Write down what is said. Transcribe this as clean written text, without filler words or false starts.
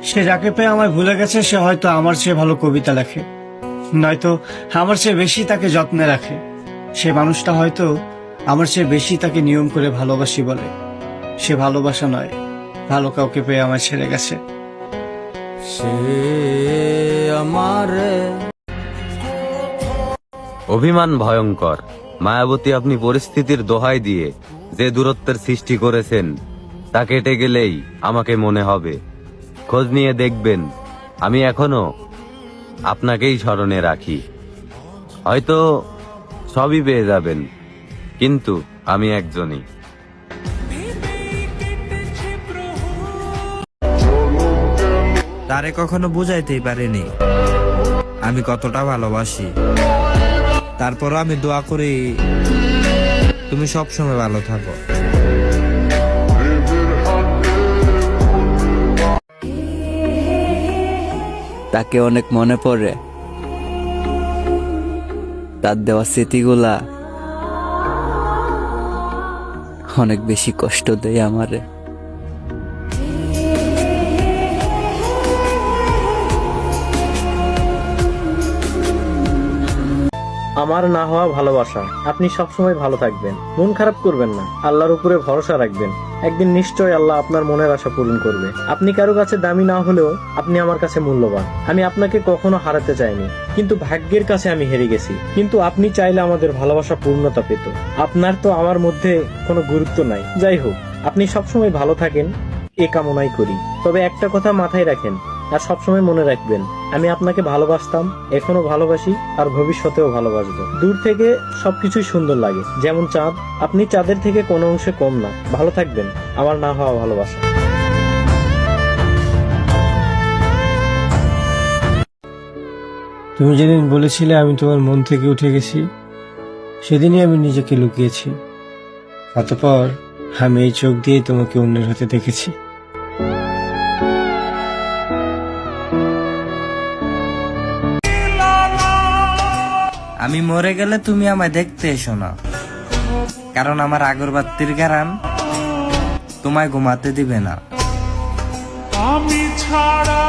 সে যাকে পেয়ে আমায় ভুলে গেছে সে হয়তো আমার চেয়ে ভালো কবিতা লেখে, নয়তো আমার চেয়ে বেশি তাকে যত্নে রাখে। সে মানুষটা হয়তো আমার চেয়ে বেশি তাকে নিয়ম করে ভালোবাসি বলে। সে ভালোবাসা নয়, ভালো কাউকে পেয়ে আমায় ছেড়ে গেছে। সে আমার অভিমান ভয়ঙ্কর। মায়াবতী, আপনি পরিস্থিতির দোহাই দিয়ে যে দূরত্বের সৃষ্টি করেছেন তা কেটে গেলেই আমাকে মনে হবে। খোঁজ নিয়ে দেখবেন আমি এখনো আপনাকেই স্মরণে রাখি। হয়তো সবই পেয়ে যাবেন, কিন্তু আমি একজনই। তারে কখনো বুঝাইতেই পারিনি আমি কতটা ভালোবাসি। তারপরও আমি দোয়া করি তুমি সবসময় ভালো থাকো। তাকে অনেক মনে পড়ে, তার দেওয়া স্মৃতিগুলা অনেক বেশি কষ্ট দেয় আমারে। আমার না হওয়া ভালোবাসা, আপনি সবসময় ভালো থাকবেন, মন খারাপ করবেন না, আল্লাহর উপরে ভরসা রাখবেন। একদিন নিশ্চয় আল্লাহ আপনার মনের আশা পূরণ করবে। আপনি কারো কাছে দামি না হলেও আপনি আমার কাছে মূল্যবান। আমি আপনাকে কখনো হারাতে চাইনি, কিন্তু ভাগ্যের কাছে আমি হেরে গেছি। কিন্তু আপনি চাইলে আমাদের ভালোবাসা পূর্ণতা পেত। আপনার তো আমার মধ্যে কোনো গুরুত্ব নাই। যাই হোক, আপনি সবসময় ভালো থাকেন এ কামনাই করি। তবে একটা কথা মাথায় রাখেন আর সবসময় মনে রাখবেন, আমি আপনাকে ভালোবাসতাম, এখনো ভালোবাসি, আর ভবিষ্যতেও ভালোবাসবো। দূর থেকে সবকিছুই সুন্দর লাগে, যেমন চাঁদ। আপনি চাঁদের থেকে কোনো অংশে কম না। ভালো থাকবেন, আমার না হওয়া ভালোবাসা। তুমি যেদিন বলেছিলে আমি তোমার মন থেকে উঠে গেছি, সেদিনই আমি নিজেকে লুকিয়েছি। অতঃপর আমি এই চোখ দিয়ে তোমাকে অন্যের হাতে দেখেছি। আমি মরে গেলে তুমি আমায় দেখতে এসো না, কারণ আমার আগরবাতির ঘ্রাণ তোমায় ঘুমাতে দিবে না। আমি ছাড়া